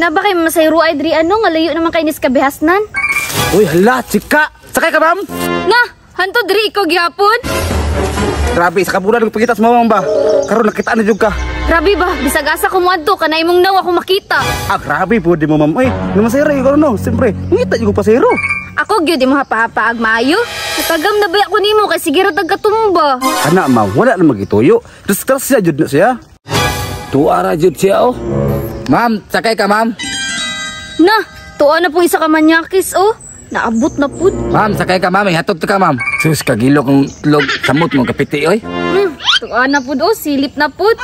Naba kay masayro ay diri ano nga layo naman kay nis kabihasnan. Uy, hala, chika. Sakay ka, ma'am? Na, hanto diri ikaw gyapon. Grabe, sa kabulan ng pagitas mo, ma'am ba? Karon nakita na jud ka. Grabe ba, bisag asa ko mo adto kanay imong nawa ko makita. Ah, grabe po di mo, ma'am. Uy, naman sayro, ikaw no. Siyempre, ngita jud ko pa sayro. Ako gyud imo hapa-hapa ag maayo. Natagam na ba ako nimo kay sige ra tagkatumba. Ana, ma'am, wala na magituyo. Disgrasya jud na siya. Tuara jud siya, oh. Ma'am, sakay ka, ma'am. Na, tuwa na pong isa ka manyakis, oh. Naabot na pud. Ma'am, sakay ka, ma'am. Hatod ka, ma'am. Sus, kagilo kong tulog. Samot mo, kapiti, oy. Tuwa na pud, oh. Silip na pud.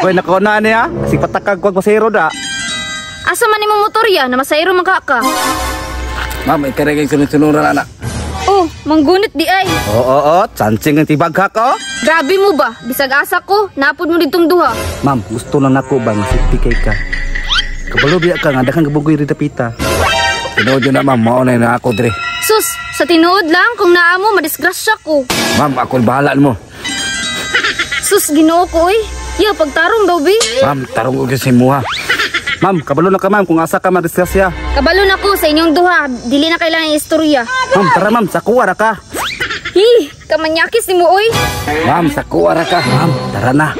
Ako'y nakauna niya. Kasi patakag ko pasayro da. Asa man imong motor ya na masayro man ka? Ma'am, ikaragay sunod-sunuran, anak. Oh, manggunit di ay. Oo, chancing ang tibag ka ko. Grabe mo ba? Bisag asa ko, napod mo ditong duha. Ma'am, gusto lang ako bang sipikay ka. Kabalo biya ka nga, dakang kabugoy rin tapita. Tinood yun na, ma'am. Maunay na ako, Dre. Sus, sa tinuod lang, kung naa mo, madisgrasya ko. Ma'am, ako bahala mo. Sus, ginoo ko, oy. Ya, pagtarong daw, bi. Ma'am, tarong ko kasi muha. Ma'am, kabalo na ka, ma'am, kung asa ka madisgrasya. Kabalo na ko sa inyong duha. Dili na kailangan istorya. Ma'am, tara, ma'am, sa kuwara ka. Hi, kamanyakis ni mo, oy. Ma'am, sa kuwara ka. Ma'am, tara na.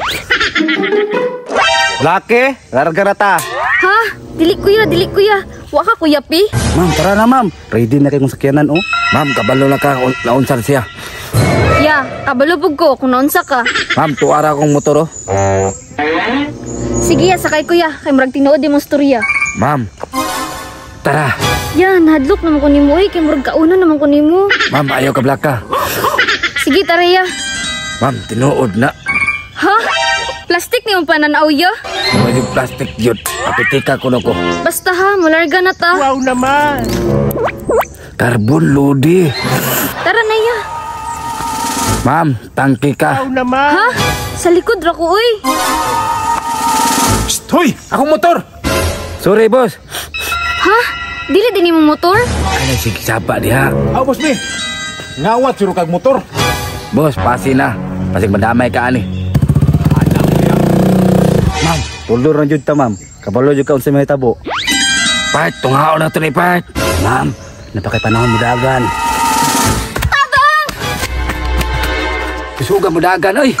Laki, larga na ta. Ha? Dili kuya. Wa ka kuya, pi. Ma'am, tara na, ma'am. Ready na kayong sakyanan, oh. Ma'am, kabalo na ka, naunsan siya. Ya, kabalo pug ko kung naunsa ka. Ma'am, tuwara akong motor, oh. Sige, sakay kuya. Kay murag tinuod imong storya. Ma'am, tara. Ya, nahadlok naman ko nimo, oy. Kay murag kauna naman ko nimo. Ma'am, ayaw ka blaka. Sige, tara ya. Ma'am, tinuod na. Ha? Plastik ni mong pananaw ya? May plastic yun. Kapitika ko na ko. Basta ha, mularga na ta. Wow naman! Carbon lodi. Tara na ya. Ma'am, tangki ka. Wow naman! Ha? Sa likod ra ko, oy. Psst, hoy! Akong motor! Sorry, boss. Ha? Dili din imong motor? Ano, sige, sapa diha. Oh, boss me! Ngawat siro kag motor! Boss, pasi na. Pasig madamay ka, ani. Ma'am, tulor na jud ta, ma'am. Kabalo jud ka unsa may tabo. Part, tunghaw na to ni Part. Ma'am, napakay panahon mo dagan. Tabang! Isuga mo dagan, oy.